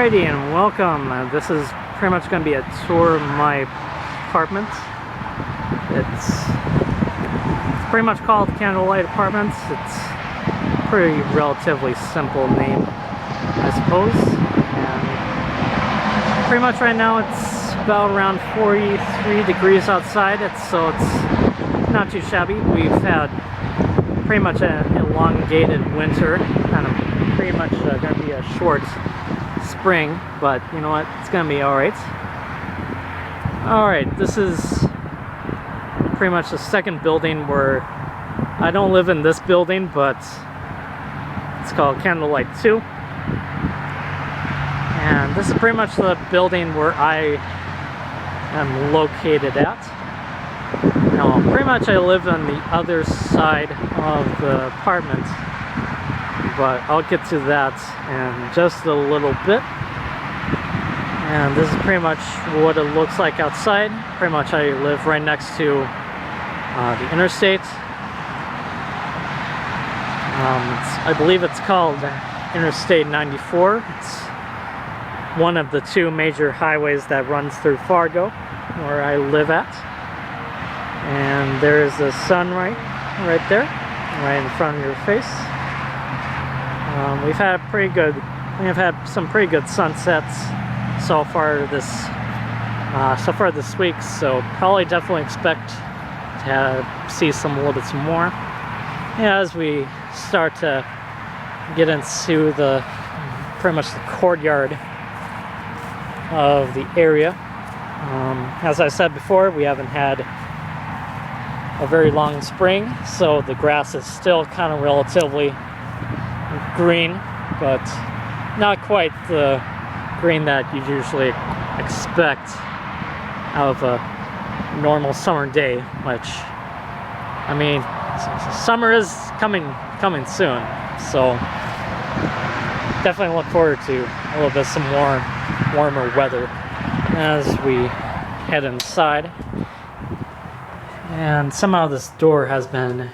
Alrighty, and welcome. This is pretty much going to be a tour of my apartment. It's pretty much called Candlelight Apartments. It's a pretty relatively simple name, I suppose. And pretty much right now it's about around 43 degrees outside, so it's not too shabby. We've had pretty much an elongated winter, kind of pretty much going to be a short spring, but you know what, it's gonna be alright. Alright, this is pretty much the second building where I don't live in this building, but it's called Candlelight 2. And this is pretty much the building where I am located at. Now, pretty much I live on the other side of the apartment, but I'll get to that in just a little bit. And this is pretty much what it looks like outside. Pretty much I live right next to the interstate. I believe it's called Interstate 94. It's one of the two major highways that runs through Fargo, where I live at. And there's the sun right there, right in front of your face. We've had some pretty good sunsets so far this week, so probably definitely expect to see some little bit more as we start to get into the pretty much the courtyard of the area. As I said before, we haven't had a very long spring, so the grass is still kind of relatively green, but not quite the green that you usually expect out of a normal summer day, which, I mean, summer is coming soon, so definitely look forward to a little bit some more warmer weather as we head inside. And somehow this door has been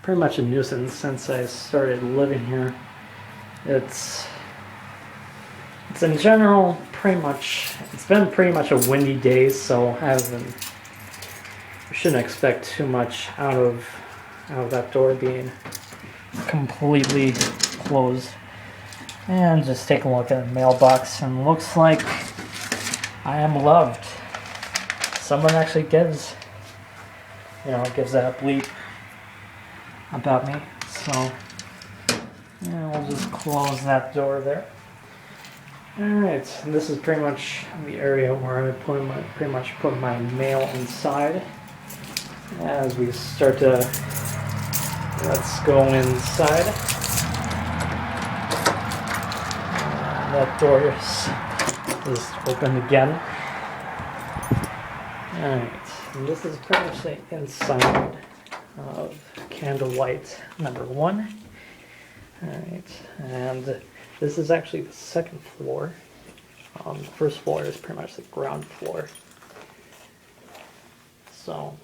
pretty much a nuisance since I started living here. It's in general it's been pretty much a windy day, so we shouldn't expect too much out of that door being completely closed. And just take a look at the mailbox, and looks like I am loved. Someone actually gives that a bleep about me, so yeah, we'll just close that door there. Alright, and this is pretty much the area where I pretty much put my mail inside. As we start to, let's go inside. That door is open again. Alright, and this is pretty much the inside of Candlelight number 1. Alright, and this is actually the second floor. The first floor is pretty much the ground floor. So,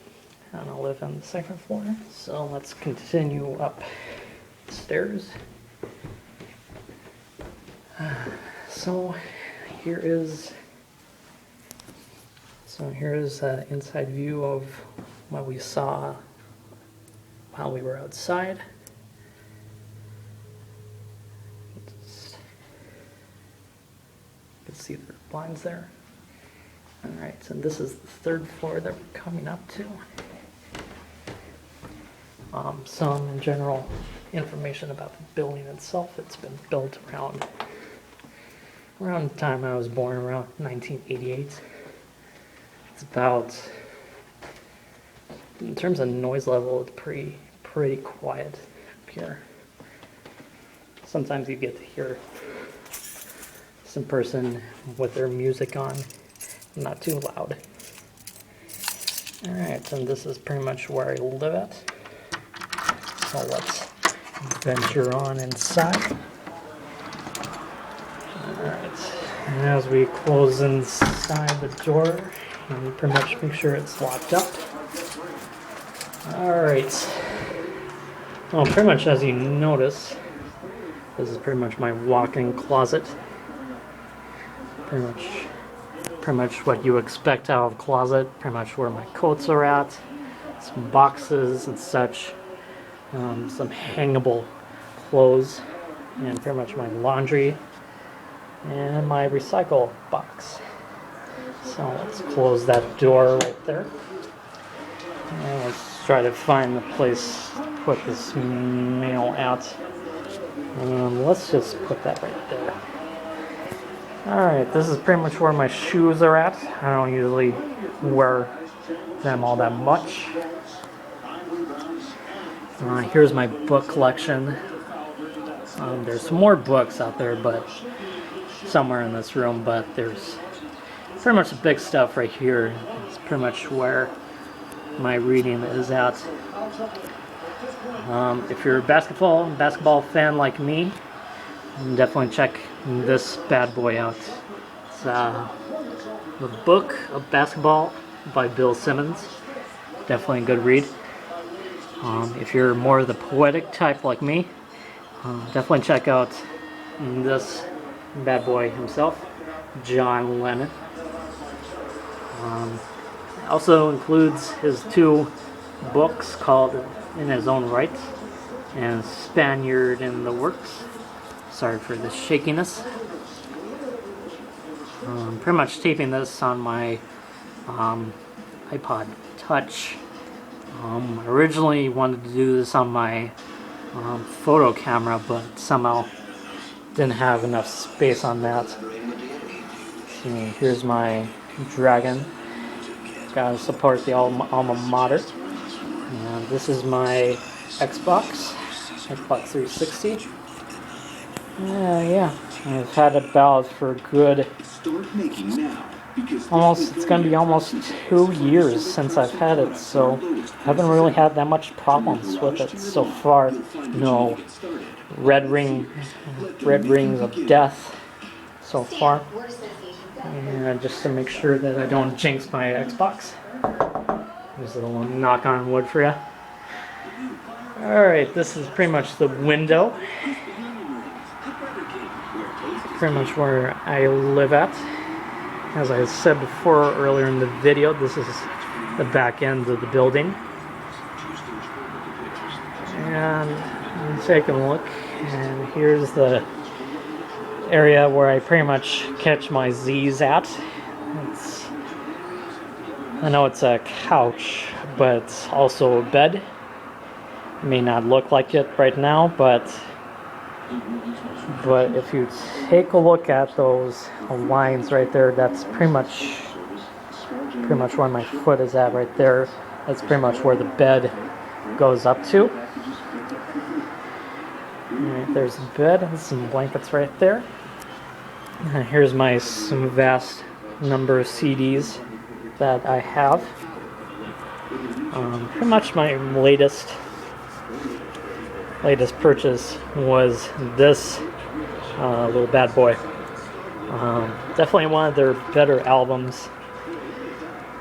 I don't live on the second floor. So let's continue up stairs. So here's an inside view of what we saw while we were outside. You can see the blinds there. Alright, and this is the third floor that we're coming up to. Some general information about the building itself. It's been built around the time I was born, around 1988. It's about, in terms of noise level, it's pretty quiet up here. Sometimes you get to hear some person with their music on, not too loud. Alright, and this is pretty much where I live at. So let's venture on inside. Alright, and as we close inside the door, and pretty much make sure it's locked up. Alright. Well, pretty much as you notice, this is pretty much my walk-in closet. Pretty much what you expect out of a closet. Pretty much where my coats are at. Some boxes and such. Some hangable clothes. And pretty much my laundry. And my recycle box. So let's close that door right there. And let's try to find the place to put this mail at. Let's just put that right there. Alright, this is pretty much where my shoes are at. I don't usually wear them all that much. Here's my book collection. There's some more books out there, but somewhere in this room, but there's pretty much the big stuff right here. It's pretty much where my reading is at. If you're a basketball fan like me, definitely check this bad boy out. It's the Book of Basketball by Bill Simmons. Definitely a good read. If you're more of the poetic type like me, definitely check out this bad boy himself, John Lennon. Also includes his two books called In His Own Right and Spaniard in the Works. Sorry for the shakiness. Pretty much taping this on my iPod Touch. Originally wanted to do this on my photo camera, but somehow didn't have enough space on that. See, here's my dragon. Gotta support the alma mater. And this is my Xbox 360. Yeah, I've had it about for a good it's gonna be almost 2 years since I've had it, so I haven't really had that much problems with it so far. No red rings of death so far. And just to make sure that I don't jinx my Xbox. There's a little knock on wood for you. Alright, this is pretty much the window. Pretty much where I live at. As I said before earlier in the video, this is the back end of the building. And I'm taking a look, and here's the area where I pretty much catch my Z's at. I know it's a couch, but it's also a bed. It may not look like it right now, but if you take a look at those lines right there, that's pretty much where my foot is at right there. That's pretty much where the bed goes up to. Alright, there's the bed and some blankets right there. And here's some vast number of CDs that I have. Pretty much my latest purchase was this little bad boy. Definitely one of their better albums.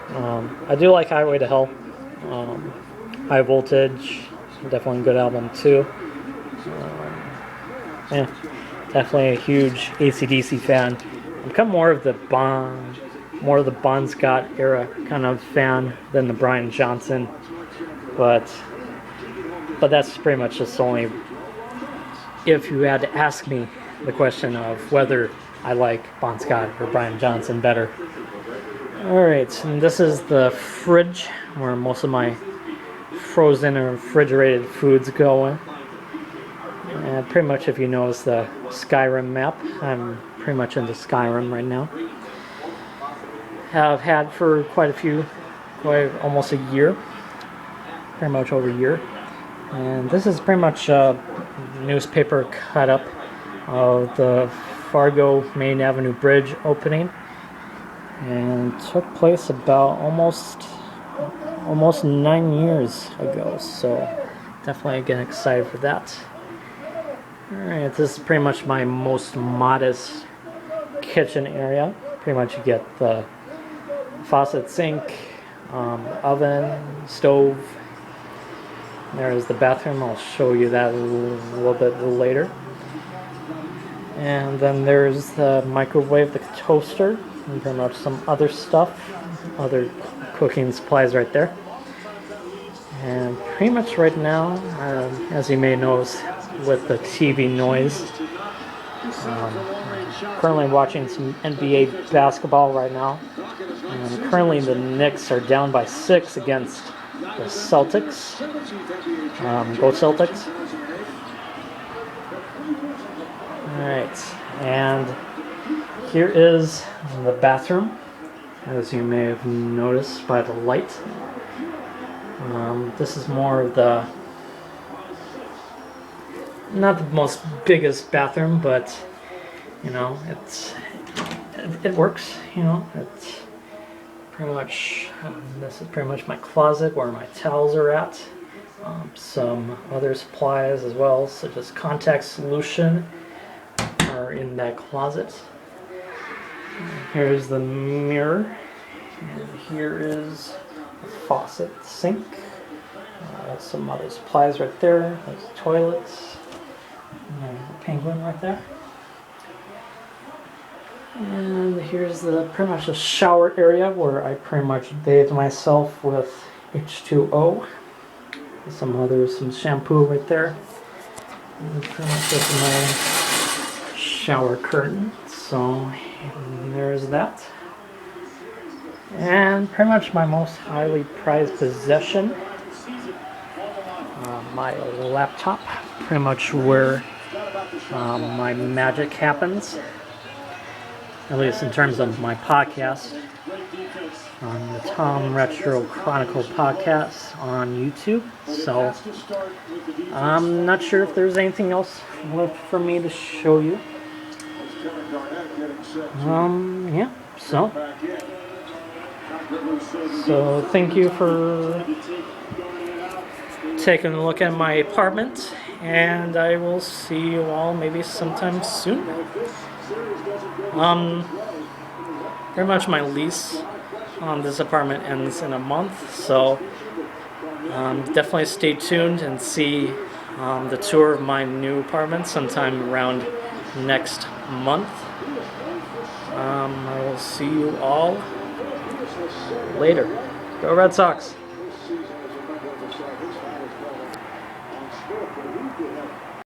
I do like Highway to Hell. High Voltage, definitely a good album too. Yeah, definitely a huge AC/DC fan. I'm kind of more of the Bon Scott era kind of fan than the Brian Johnson, but that's pretty much just only if you had to ask me the question of whether I like Bon Scott or Brian Johnson better. Alright, and this is the fridge where most of my frozen or refrigerated foods go in. And pretty much if you notice the Skyrim map, I'm pretty much into Skyrim right now. Have had for almost a year. Pretty much over a year. And this is pretty much a newspaper cut up of the Fargo Main Avenue Bridge opening. And took place about almost 9 years ago, so definitely getting excited for that. Alright, this is pretty much my most modest kitchen area. Pretty much you get the faucet, sink, oven, stove. There's the bathroom. I'll show you that a little bit later. And then there's the microwave, the toaster, and pretty much some other stuff, other cooking supplies right there. And pretty much right now, as you may notice with the TV noise, currently watching some NBA basketball right now. Currently the Knicks are down by 6 against the Celtics. Go Celtics. Alright, and here is the bathroom, as you may have noticed by the light. This is more of the, not the most biggest bathroom, but you know, it works. You know, it's pretty much, this is pretty much my closet where my towels are at. Some other supplies as well, such as contact solution, are in that closet. Here's the mirror, and here is the faucet sink. Some other supplies right there. There's toilets. And the penguin right there. And here's the pretty much the shower area where I pretty much bathe myself with H2O. Some shampoo right there. And pretty much just my shower curtain. So there's that. And pretty much my most highly prized possession, my laptop, pretty much where my magic happens, at least in terms of my podcast, on the Tom Retro Chronicle podcast on YouTube. So I'm not sure if there's anything else left for me to show you. Yeah, so thank you for taking a look at my apartment, and I will see you all maybe sometime soon. Pretty much my lease on this apartment ends in a month, so definitely stay tuned and see the tour of my new apartment sometime around next month. I will see you all later. Go Red Sox!